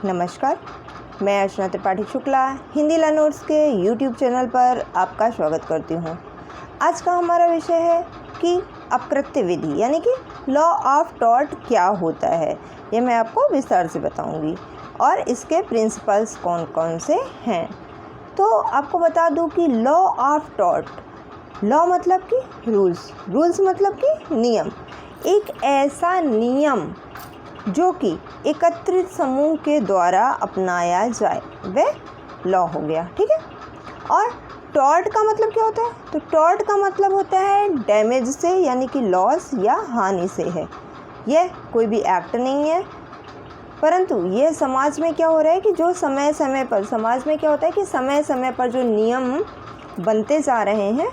नमस्कार, मैं अर्चना त्रिपाठी शुक्ला हिंदी लर्नर्स के YouTube चैनल पर आपका स्वागत करती हूँ। आज का हमारा विषय है कि अपकृत्य विधि यानी कि लॉ ऑफ टॉर्ट क्या होता है, ये मैं आपको विस्तार से बताऊँगी और इसके प्रिंसिपल्स कौन कौन से हैं। तो आपको बता दूँ कि लॉ ऑफ टॉर्ट, लॉ मतलब कि रूल्स मतलब कि नियम, एक ऐसा नियम जो कि एकत्रित समूह के द्वारा अपनाया जाए वह लॉ हो गया। ठीक है। और टॉर्ट का मतलब क्या होता है? तो टॉर्ट का मतलब होता है डैमेज से, यानी कि लॉस या हानि से है। यह कोई भी एक्ट नहीं है, परंतु यह समाज में क्या हो रहा है कि जो समय समय पर समाज में क्या होता है कि समय समय पर जो नियम बनते जा रहे हैं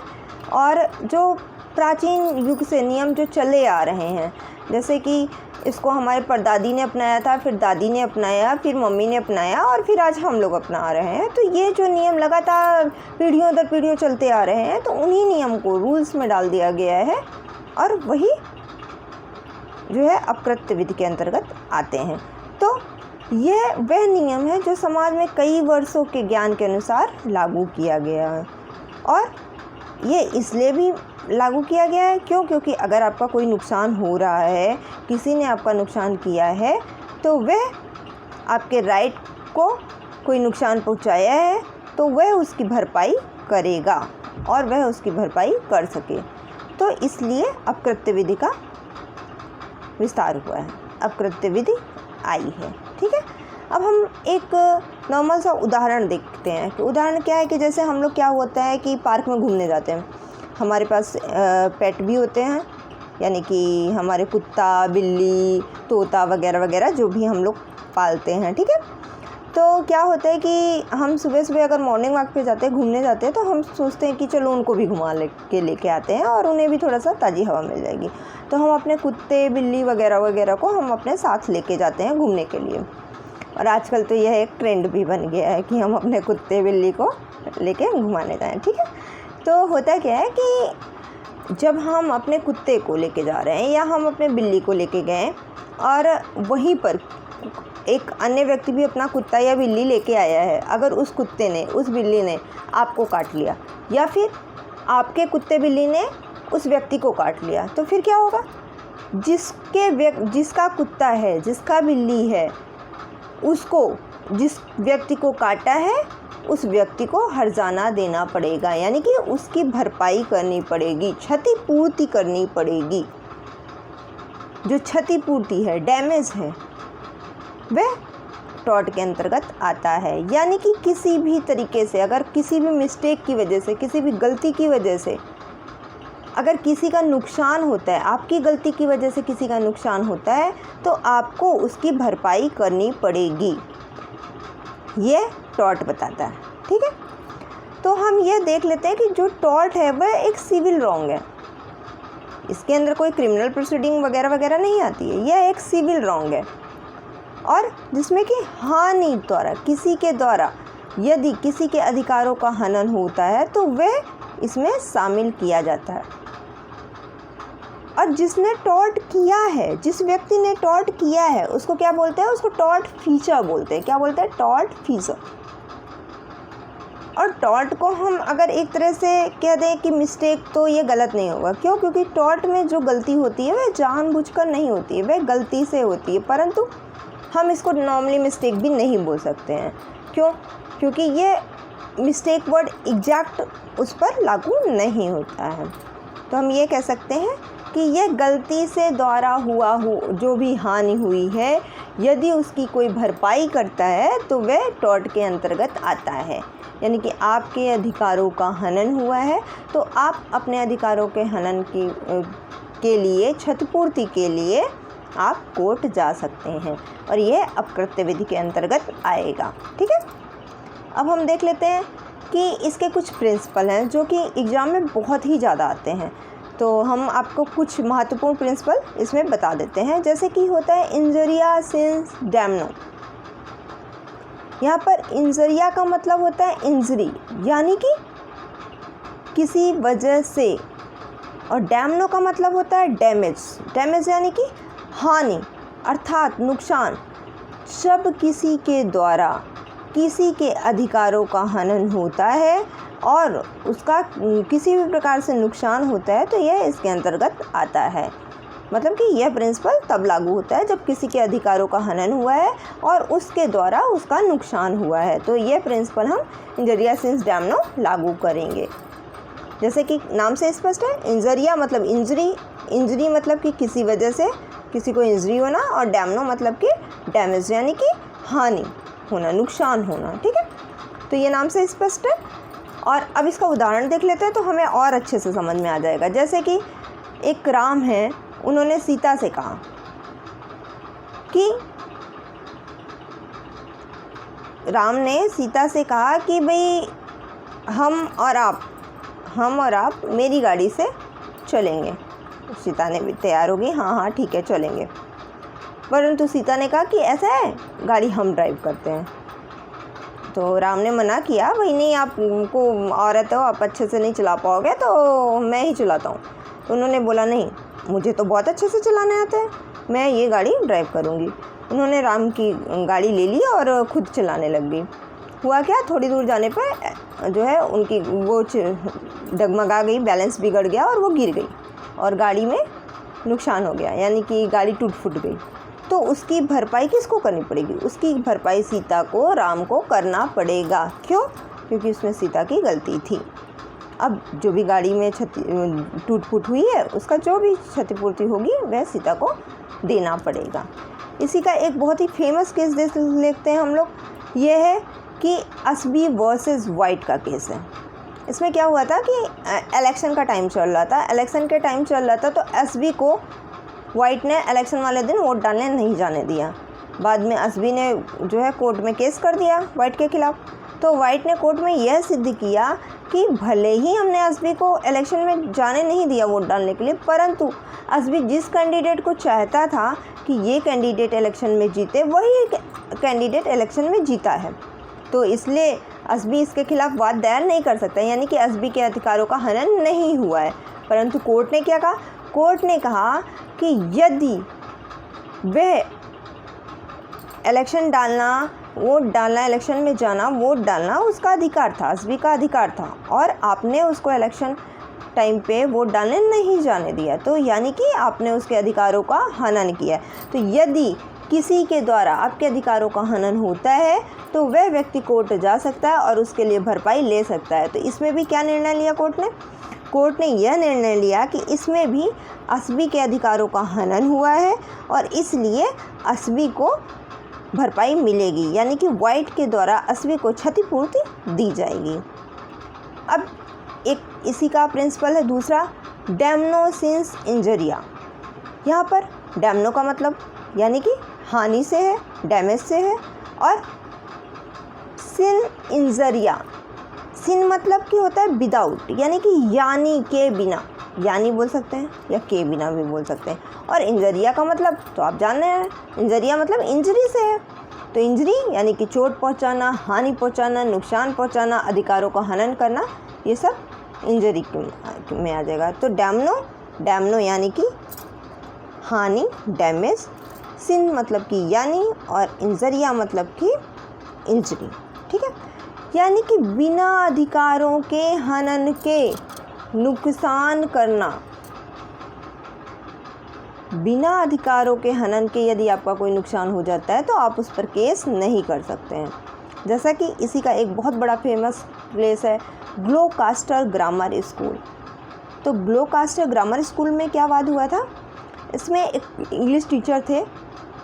और जो प्राचीन युग से नियम जो चले आ रहे हैं, जैसे कि इसको हमारे परदादी ने अपनाया था, फिर दादी ने अपनाया, फिर मम्मी ने अपनाया और फिर आज हम लोग अपना रहे हैं। तो ये जो नियम लगातार पीढ़ियों दर पीढ़ियों चलते आ रहे हैं, तो उन्हीं नियम को रूल्स में डाल दिया गया है और वही जो है अपकृत्य विधि के अंतर्गत आते हैं। तो ये वह नियम है जो समाज में कई वर्षों के ज्ञान के अनुसार लागू किया गया है। और ये इसलिए भी लागू किया गया है क्योंकि अगर आपका कोई नुकसान हो रहा है, किसी ने आपका नुकसान किया है, तो वह आपके राइट को कोई नुकसान पहुंचाया है तो वह उसकी भरपाई करेगा और वह उसकी भरपाई कर सके। तो इसलिए अपकृत्य विधि का विस्तार हुआ है, अपकृत्य विधि आई है। ठीक है। अब हम एक नॉर्मल सा उदाहरण देखते हैं कि उदाहरण क्या है कि जैसे हम लोग क्या होता है कि पार्क में घूमने जाते हैं, हमारे पास पेट भी होते हैं, यानी कि हमारे कुत्ता, बिल्ली, तोता वगैरह वगैरह जो भी हम लोग पालते हैं। ठीक है। तो क्या होता है कि हम सुबह सुबह अगर मॉर्निंग वॉक पे जाते हैं, घूमने जाते हैं, तो हम सोचते हैं कि चलो उनको भी घुमा लेके आते हैं और उन्हें भी थोड़ा सा ताज़ी हवा मिल जाएगी। तो हम अपने कुत्ते, बिल्ली वगैरह वगैरह को हम अपने साथ लेके जाते हैं घूमने के लिए। और आजकल तो यह एक ट्रेंड भी बन गया है कि हम अपने कुत्ते बिल्ली को लेके घुमाने जाएं। ठीक है। तो होता क्या है कि जब हम अपने कुत्ते को लेके जा रहे हैं या हम अपने बिल्ली को लेके गए और वहीं पर एक अन्य व्यक्ति भी अपना कुत्ता या बिल्ली लेके आया है, अगर उस कुत्ते ने, उस बिल्ली ने आपको काट लिया या फिर आपके कुत्ते बिल्ली ने उस व्यक्ति को काट लिया, तो फिर क्या होगा? जिसका कुत्ता है, जिसका बिल्ली है, उसको, जिस व्यक्ति को काटा है उस व्यक्ति को हर्जाना देना पड़ेगा, यानी कि उसकी भरपाई करनी पड़ेगी, क्षतिपूर्ति करनी पड़ेगी। जो क्षतिपूर्ति है, डैमेज है, वह टॉर्ट के अंतर्गत आता है। यानी कि किसी भी तरीके से अगर किसी भी मिस्टेक की वजह से, किसी भी गलती की वजह से अगर किसी का नुकसान होता है, आपकी गलती की वजह से किसी का नुकसान होता है, तो आपको उसकी भरपाई करनी पड़ेगी। ये टॉर्ट बताता है। ठीक है। तो हम ये देख लेते हैं कि जो टॉर्ट है वह एक सिविल रॉन्ग है, इसके अंदर कोई क्रिमिनल प्रोसीडिंग वगैरह वगैरह नहीं आती है। यह एक सिविल रॉन्ग है और जिसमें कि हानि द्वारा, किसी के द्वारा यदि किसी के अधिकारों का हनन होता है तो वह इसमें शामिल किया जाता है। और जिसने टॉर्ट किया है, जिस व्यक्ति ने टॉर्ट किया है, उसको क्या बोलते हैं? उसको टॉर्ट फीचर बोलते हैं। क्या बोलते हैं? Tort feature. और टॉर्ट को हम अगर एक तरह से कह दें कि मिस्टेक, तो ये गलत नहीं होगा। क्यों? क्योंकि टॉर्ट में जो गलती होती है वह जानबूझकर नहीं होती है, वह गलती से होती है, परंतु हम इसको नॉर्मली मिस्टेक भी नहीं बोल सकते हैं। क्यों? क्योंकि ये मिस्टेक वर्ड एग्जैक्ट उस पर लागू नहीं होता है। तो हम ये कह सकते हैं कि यह गलती से द्वारा हुआ जो भी हानि हुई है, यदि उसकी कोई भरपाई करता है तो वह टॉर्ट के अंतर्गत आता है। यानी कि आपके अधिकारों का हनन हुआ है तो आप अपने अधिकारों के हनन के लिए, क्षतिपूर्ति के लिए आप कोर्ट जा सकते हैं और यह अपकृत्य विधि के अंतर्गत आएगा। ठीक है। अब हम देख लेते हैं कि इसके कुछ प्रिंसिपल हैं जो कि एग्ज़ाम में बहुत ही ज़्यादा आते हैं। तो हम आपको कुछ महत्वपूर्ण प्रिंसिपल इसमें बता देते हैं। जैसे कि होता है इंजरिया सिंस डैमनो। यहाँ पर इंजरिया का मतलब होता है इंजरी, यानी कि किसी वजह से, और डैमनो का मतलब होता है डैमेज। डैमेज यानी कि हानि, अर्थात नुकसान, जब किसी के द्वारा किसी के अधिकारों का हनन होता है और उसका किसी भी प्रकार से नुकसान होता है तो यह इसके अंतर्गत आता है। मतलब कि यह प्रिंसिपल तब लागू होता है जब किसी के अधिकारों का हनन हुआ है और उसके द्वारा उसका नुकसान हुआ है, तो यह प्रिंसिपल हम इंजरिया सिंस डैम्नो लागू करेंगे। जैसे कि नाम से स्पष्ट है, इंजरिया मतलब इंजरी मतलब कि किसी वजह से किसी को इंजरी होना, और डैम्नो मतलब कि डैमेज यानी कि हानि होना, नुकसान होना। ठीक है, तो ये नाम से स्पष्ट है। और अब इसका उदाहरण देख लेते हैं तो हमें और अच्छे से समझ में आ जाएगा। जैसे कि एक राम है, उन्होंने सीता से कहा कि राम ने सीता से कहा कि भाई हम और आप मेरी गाड़ी से चलेंगे। सीता ने भी तैयार हो गई, हाँ ठीक है चलेंगे। परंतु सीता ने कहा कि ऐसा है, गाड़ी हम ड्राइव करते हैं। तो राम ने मना किया, भाई नहीं, आपको औरत हो, आप अच्छे से नहीं चला पाओगे, तो मैं ही चलाता हूँ। तो उन्होंने बोला नहीं, मुझे तो बहुत अच्छे से चलाने आता है, मैं ये गाड़ी ड्राइव करूँगी। उन्होंने राम की गाड़ी ले ली और खुद चलाने लग गई। हुआ क्या, थोड़ी दूर जाने पर जो है उनकी वो डगमगा गई, बैलेंस बिगड़ गया और वो गिर गई और गाड़ी में नुकसान हो गया, यानी कि गाड़ी टूट फूट गई। तो उसकी भरपाई किसको करनी पड़ेगी? उसकी भरपाई सीता को, राम को करना पड़ेगा। क्यों? क्योंकि उसमें सीता की गलती थी। अब जो भी गाड़ी में टूट फूट हुई है, उसका जो भी क्षतिपूर्ति होगी वह सीता को देना पड़ेगा। इसी का एक बहुत ही फेमस केस देख लेते हैं हम लोग। ये है कि असबी वर्सेस वाइट का केस है। इसमें क्या हुआ था कि इलेक्शन का टाइम चल रहा था, इलेक्शन के टाइम चल रहा था तो असबी को वाइट ने इलेक्शन वाले दिन वोट डालने नहीं जाने दिया। बाद में असबी ने जो है कोर्ट में केस कर दिया वाइट के खिलाफ। तो वाइट ने कोर्ट में यह सिद्ध किया कि भले ही हमने असबी को इलेक्शन में जाने नहीं दिया वोट डालने के लिए, परंतु असबी जिस कैंडिडेट को चाहता था कि ये कैंडिडेट इलेक्शन में जीते, वही कैंडिडेट इलेक्शन में जीता है। तो इसलिए असबी इसके खिलाफ वाद दायर नहीं कर सकता, यानी कि असबी के अधिकारों का हनन नहीं हुआ है। परंतु कोर्ट ने क्या कहा? कोर्ट ने कहा कि यदि वह इलेक्शन डालना, वोट डालना, इलेक्शन में जाना, वोट डालना उसका अधिकार था, असबी का अधिकार था, और आपने उसको इलेक्शन टाइम पे वोट डालने नहीं जाने दिया, तो यानी कि आपने उसके अधिकारों का हनन किया। तो यदि किसी के द्वारा आपके अधिकारों का हनन होता है तो वह व्यक्ति कोर्ट जा सकता है और उसके लिए भरपाई ले सकता है। तो इसमें भी क्या निर्णय लिया कोर्ट ने? कोर्ट ने यह निर्णय लिया कि इसमें भी असबी के अधिकारों का हनन हुआ है और इसलिए असबी को भरपाई मिलेगी, यानी कि वाइट के द्वारा असबी को क्षतिपूर्ति दी जाएगी। अब एक इसी का प्रिंसिपल है दूसरा, डैम्नो सिंस इंजरिया। यहाँ पर डैम्नो का मतलब यानी कि हानि से है, डैमेज से है, और सिन इंजरिया, सिन मतलब कि होता है विदाउट, यानी कि यानी के बिना, यानी बोल सकते हैं या के बिना भी बोल सकते हैं। और इंजरिया का मतलब तो आप जान रहे हैं, इंजरिया मतलब इंजरी से है। तो इंजरी यानी कि चोट पहुंचाना, हानि पहुंचाना, नुकसान पहुंचाना, अधिकारों का हनन करना, ये सब इंजरी में आ जाएगा। तो डैम्नो यानी कि हानि, डैमेज, सिन मतलब कि यानी, और इंजरिया मतलब कि इंजरी। ठीक है, यानी कि बिना अधिकारों के हनन के नुकसान करना। बिना अधिकारों के हनन के यदि आपका कोई नुकसान हो जाता है तो आप उस पर केस नहीं कर सकते हैं। जैसा कि इसी का एक बहुत बड़ा फेमस प्लेस है ग्लोकास्टर ग्रामर स्कूल। तो ग्लोकास्टर ग्रामर स्कूल में क्या वाद हुआ था? इसमें एक इंग्लिश टीचर थे,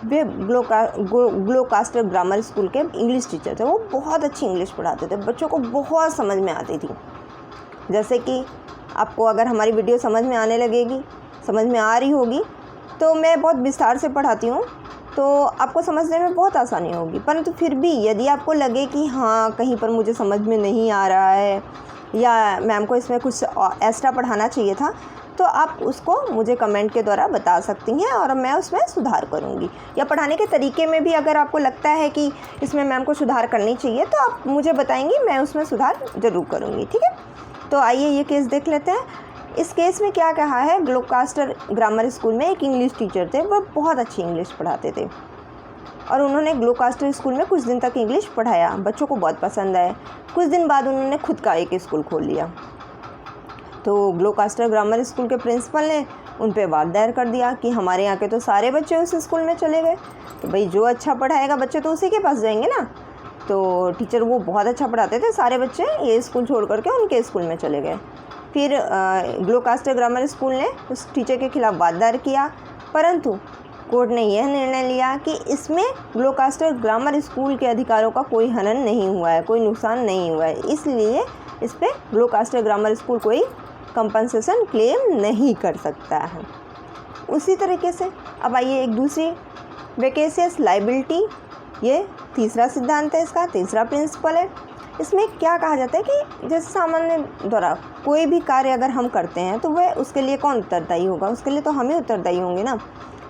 वे ग्लोकास्टर ग्रामर स्कूल के इंग्लिश टीचर थे। वो बहुत अच्छी इंग्लिश पढ़ाते थे, बच्चों को बहुत समझ में आती थी। जैसे कि आपको अगर हमारी वीडियो समझ में आने लगेगी, समझ में आ रही होगी, तो मैं बहुत विस्तार से पढ़ाती हूँ, तो आपको समझने में बहुत आसानी होगी। परंतु फिर भी यदि आपको लगे कि हाँ कहीं पर मुझे समझ में नहीं आ रहा है या मैम को इसमें कुछ एक्स्ट्रा पढ़ाना चाहिए था, तो आप उसको मुझे कमेंट के द्वारा बता सकती हैं और मैं उसमें सुधार करूँगी। या पढ़ाने के तरीके में भी अगर आपको लगता है कि इसमें मैम को सुधार करनी चाहिए तो आप मुझे बताएंगी, मैं उसमें सुधार ज़रूर करूँगी। ठीक है, तो आइए ये केस देख लेते हैं। इस केस में क्या कहा है, ग्लोकास्टर ग्रामर स्कूल में एक इंग्लिश टीचर थे, वो बहुत अच्छी इंग्लिश पढ़ाते थे। और उन्होंने ग्लोकास्टर स्कूल में कुछ दिन तक इंग्लिश पढ़ाया। बच्चों को बहुत पसंद आया। कुछ दिन बाद उन्होंने खुद का एक स्कूल खोल लिया। तो ग्लोकास्टर ग्रामर स्कूल के प्रिंसिपल ने उन पे वाद दायर कर दिया कि हमारे यहाँ के तो सारे बच्चे उस स्कूल में चले गए, तो भाई जो अच्छा पढ़ाएगा बच्चे तो उसी के पास जाएंगे ना। तो टीचर वो बहुत अच्छा पढ़ाते थे, सारे बच्चे ये स्कूल छोड़ करके उनके स्कूल में चले गए। फिर ग्लोकास्टर ग्रामर स्कूल ने उस टीचर के खिलाफ वाद दायर किया, परंतु कोर्ट ने यह निर्णय लिया कि इसमें ग्लोकास्टर ग्रामर स्कूल के अधिकारों का कोई हनन नहीं हुआ है, कोई नुकसान नहीं हुआ है, इसलिए इस पर ग्लोकास्टर ग्रामर स्कूल कोई कंपनसेशन क्लेम नहीं कर सकता है। उसी तरीके से अब आइए एक दूसरी वेकेशियस लाइबिलिटी, ये तीसरा सिद्धांत है, इसका तीसरा प्रिंसिपल है। इसमें क्या कहा जाता है कि जैसे सामान्य द्वारा कोई भी कार्य अगर हम करते हैं तो वह उसके लिए कौन उत्तरदायी होगा, उसके लिए तो हम ही उत्तरदायी होंगे ना।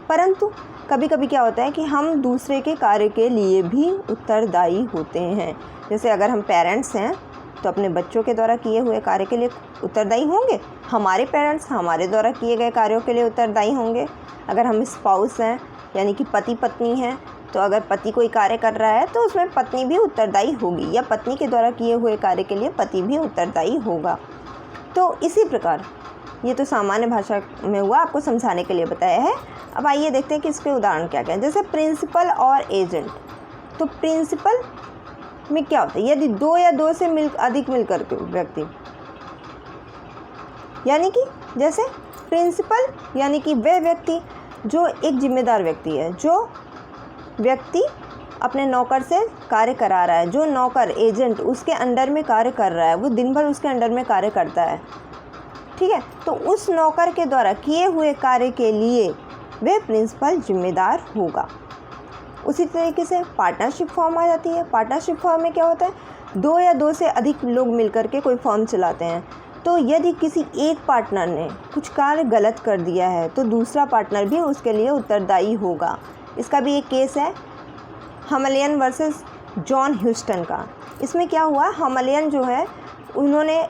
परंतु कभी कभी क्या होता है कि हम दूसरे के कार्य के लिए भी उत्तरदायी होते हैं। जैसे अगर हम पेरेंट्स हैं तो अपने बच्चों के द्वारा किए हुए कार्य के लिए उत्तरदायी होंगे, हमारे पेरेंट्स हमारे द्वारा किए गए कार्यों के लिए उत्तरदायी होंगे। अगर हम स्पाउस हैं यानी कि पति पत्नी हैं, तो अगर पति कोई कार्य कर रहा है तो उसमें पत्नी भी उत्तरदायी होगी, या पत्नी के द्वारा किए हुए कार्य के लिए पति भी उत्तरदायी होगा। तो इसी प्रकार ये तो सामान्य भाषा में हुआ, आपको समझाने के लिए बताया है। अब आइए देखते हैं कि इसके उदाहरण क्या क्या है। जैसे प्रिंसिपल और एजेंट, तो प्रिंसिपल में क्या होता है, यदि दो या दो से अधिक मिलकर के व्यक्ति, यानी कि जैसे प्रिंसिपल यानी कि वह व्यक्ति जो एक जिम्मेदार व्यक्ति है, जो व्यक्ति अपने नौकर से कार्य करा रहा है, जो नौकर एजेंट उसके अंडर में कार्य कर रहा है, वो दिन भर उसके अंडर में कार्य करता है, ठीक है, तो उस नौकर के द्वारा किए हुए कार्य के लिए वह प्रिंसिपल जिम्मेदार होगा। उसी तरीके से पार्टनरशिप फॉर्म आ जाती है। पार्टनरशिप फॉर्म में क्या होता है, दो या दो से अधिक लोग मिलकर के कोई फॉर्म चलाते हैं। तो यदि किसी एक पार्टनर ने कुछ कार्य गलत कर दिया है तो दूसरा पार्टनर भी उसके लिए उत्तरदायी होगा। इसका भी एक केस है हमलियन वर्सेस जॉन ह्यूस्टन का। इसमें क्या हुआ, हमलियन जो है उन्होंने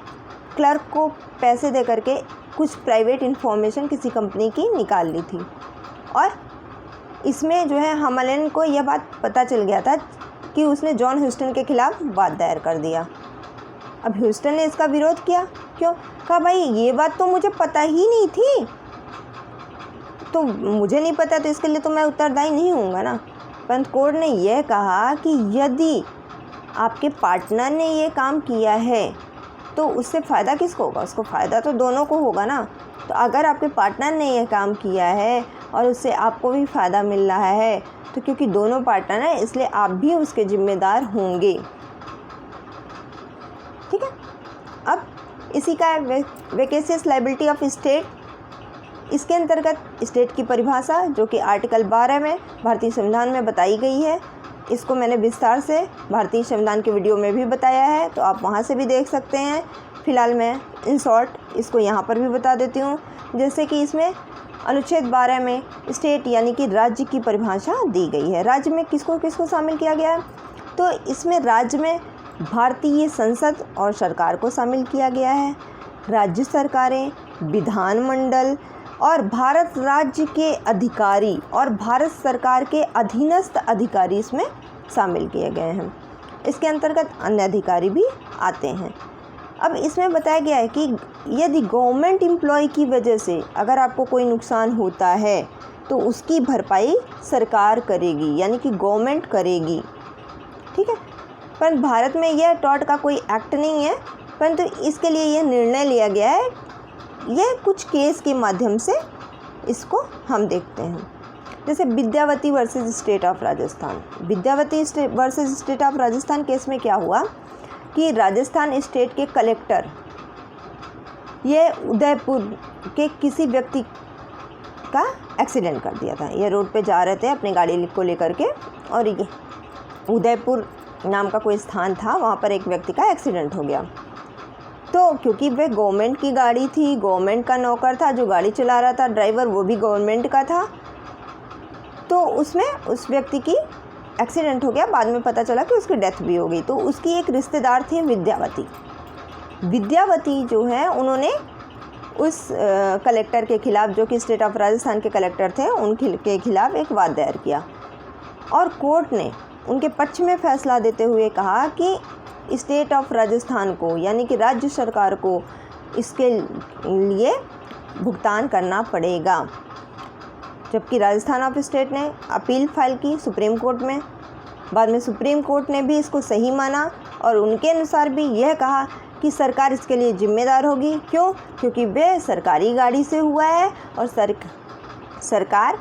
क्लर्क को पैसे दे करके कुछ प्राइवेट इन्फॉर्मेशन किसी कंपनी की निकाल ली थी, और इसमें जो है हमलियन को यह बात पता चल गया था कि उसने जॉन ह्यूस्टन के खिलाफ वाद दायर कर दिया। अब ह्यूस्टन ने इसका विरोध किया, क्यों, कहा भाई ये बात तो मुझे पता ही नहीं थी, तो मुझे नहीं पता तो इसके लिए तो मैं उत्तरदायी नहीं होऊंगा ना। परंतु कोर्ट ने यह कहा कि यदि आपके पार्टनर ने ये काम किया है तो उससे फ़ायदा किसको होगा, उसको फ़ायदा तो दोनों को होगा ना। तो अगर आपके पार्टनर ने यह काम किया है और उससे आपको भी फ़ायदा मिल रहा है, तो क्योंकि दोनों पार्टनर हैं इसलिए आप भी उसके ज़िम्मेदार होंगे, ठीक है। अब इसी का वेकेशियस लायबिलिटी ऑफ स्टेट, इसके अंतर्गत स्टेट की परिभाषा जो कि आर्टिकल 12 में भारतीय संविधान में बताई गई है, इसको मैंने विस्तार से भारतीय संविधान के वीडियो में भी बताया है, तो आप वहाँ से भी देख सकते हैं। फ़िलहाल मैं इन शॉर्ट इसको यहाँ पर भी बता देती हूँ। जैसे कि इसमें अनुच्छेद 12 में स्टेट यानी कि राज्य की परिभाषा दी गई है। राज्य में किसको किसको शामिल किया गया है, तो इसमें राज्य में भारतीय संसद और सरकार को शामिल किया गया है। राज्य सरकारें, विधानमंडल और भारत राज्य के अधिकारी और भारत सरकार के अधीनस्थ अधिकारी इसमें शामिल किए गए हैं। इसके अंतर्गत अन्य अधिकारी भी आते हैं। अब इसमें बताया गया है कि यदि गवर्नमेंट एम्प्लॉय की वजह से अगर आपको कोई नुकसान होता है तो उसकी भरपाई सरकार करेगी, यानी कि गवर्नमेंट करेगी, ठीक है। पर भारत में यह टॉट का कोई एक्ट नहीं है, परंतु इसके लिए यह निर्णय लिया गया है। यह कुछ केस के माध्यम से इसको हम देखते हैं। जैसे Vidyavati versus state of Rajasthan. Vidyavati versus state of Rajasthan case में क्या हुआ कि राजस्थान स्टेट के कलेक्टर ये उदयपुर के किसी व्यक्ति का एक्सीडेंट कर दिया था। ये रोड पे जा रहे थे अपनी गाड़ी को लेकर के, और ये उदयपुर नाम का कोई स्थान था, वहाँ पर एक व्यक्ति का एक्सीडेंट हो गया। तो क्योंकि वह गवर्नमेंट की गाड़ी थी, गवर्नमेंट का नौकर था जो गाड़ी चला रहा था, ड्राइवर वो भी गवर्नमेंट का था, तो उसमें उस व्यक्ति की एक्सीडेंट हो गया। बाद में पता चला कि उसकी डेथ भी हो गई। तो उसकी एक रिश्तेदार थी विद्यावती। विद्यावती जो है उन्होंने उस कलेक्टर के खिलाफ, जो कि स्टेट ऑफ राजस्थान के कलेक्टर थे, उनके खिलाफ एक वाद दायर किया। और कोर्ट ने उनके पक्ष में फैसला देते हुए कहा कि स्टेट ऑफ राजस्थान को यानी कि राज्य सरकार को इसके लिए भुगतान करना पड़ेगा। जबकि राजस्थान ऑफ स्टेट ने अपील फाइल की सुप्रीम कोर्ट में। बाद में सुप्रीम कोर्ट ने भी इसको सही माना और उनके अनुसार भी यह कहा कि सरकार इसके लिए जिम्मेदार होगी। क्यों? क्योंकि वे सरकारी गाड़ी से हुआ है और सरकार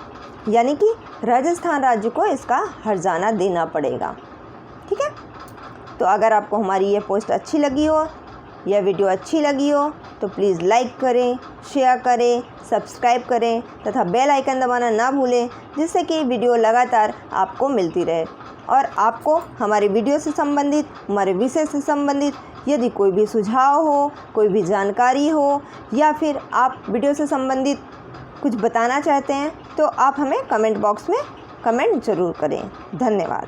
यानी कि राजस्थान राज्य को इसका हर्जाना देना पड़ेगा। ठीक है, तो अगर आपको हमारी ये पोस्ट अच्छी लगी हो या वीडियो अच्छी लगी हो तो प्लीज़ लाइक करें, शेयर करें, सब्सक्राइब करें तथा बेल आइकन दबाना ना भूलें, जिससे कि वीडियो लगातार आपको मिलती रहे। और आपको हमारे वीडियो से संबंधित, हमारे विषय से संबंधित यदि कोई भी सुझाव हो, कोई भी जानकारी हो या फिर आप वीडियो से संबंधित कुछ बताना चाहते हैं तो आप हमें कमेंट बॉक्स में कमेंट ज़रूर करें। धन्यवाद।